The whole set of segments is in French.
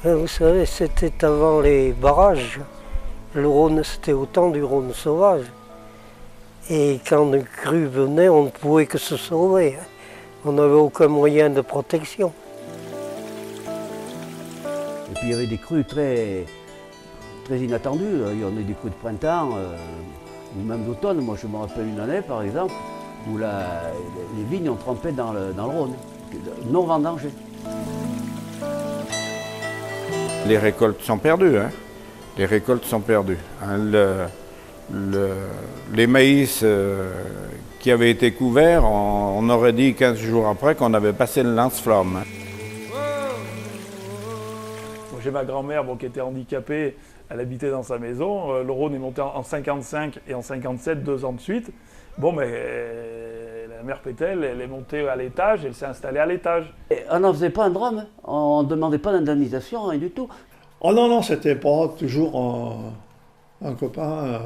Vous savez, c'était avant les barrages. Le Rhône, c'était au temps du Rhône sauvage. Et quand une crue venait, on ne pouvait que se sauver. On n'avait aucun moyen de protection. Et puis il y avait des crues très inattendues. Il y en a des crues de printemps, ou même d'automne. Moi je me rappelle une année par exemple, où les vignes ont trempé dans le Rhône, non vendangées. Les récoltes sont perdues, hein. Les récoltes sont perdues. Les maïs qui avaient été couverts, on aurait dit 15 jours après qu'on avait passé le lance-flamme. J'ai ma grand-mère qui était handicapée, elle habitait dans sa maison. Le Rhône est monté en 55 et en 57, 2 ans de suite. La mère Pétel, elle est montée à l'étage, elle s'est installée à l'étage. On n'en faisait pas un drame, on ne demandait pas d'indemnisation, rien du tout. Oh non, c'était pas toujours un copain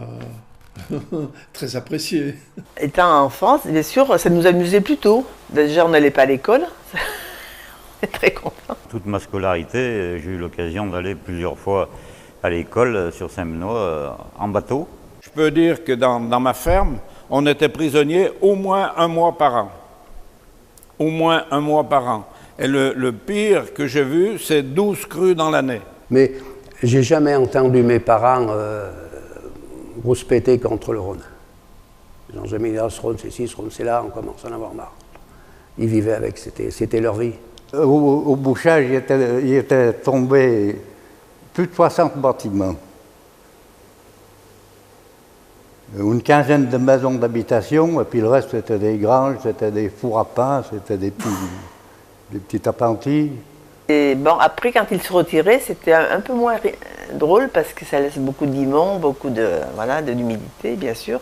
très apprécié. Étant enfant, bien sûr, ça nous amusait plutôt. Déjà, on n'allait pas à l'école. On est très contents. Toute ma scolarité, j'ai eu l'occasion d'aller plusieurs fois à l'école sur Saint-Benoît en bateau. Je peux dire que dans ma ferme, on était prisonniers au moins 1 mois par an. Au moins 1 mois par an. Et le pire que j'ai vu, c'est 12 crues dans l'année. Mais j'ai jamais entendu mes parents rouspéter contre le Rhône. Ils n'ont jamais dit « ce Rhône c'est ci, ce Rhône c'est là », on commence à en avoir marre. Ils vivaient avec, c'était leur vie. Au bouchage, il était tombé plus de 60 bâtiments. Une quinzaine de maisons d'habitation, et puis le reste c'était des granges, c'était des fours à pain, c'était des petits appentis. Et bon, après, quand il se retirait, c'était un peu moins drôle parce que ça laisse beaucoup d'immonde, beaucoup d'humidité, bien sûr.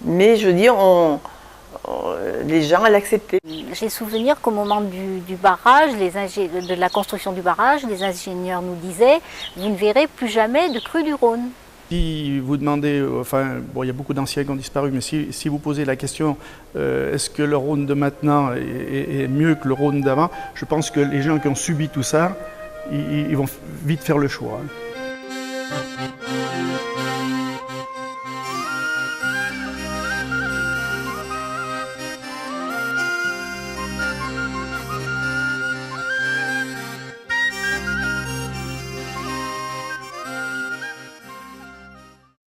Mais je veux dire, les gens l'acceptaient. J'ai souvenir qu'au moment du barrage, de la construction du barrage, les ingénieurs nous disaient « Vous ne verrez plus jamais de crue du Rhône ». Si vous demandez, il y a beaucoup d'anciens qui ont disparu, mais si vous posez la question est-ce que le Rhône de maintenant est mieux que le Rhône d'avant, je pense que les gens qui ont subi tout ça, ils vont vite faire le choix.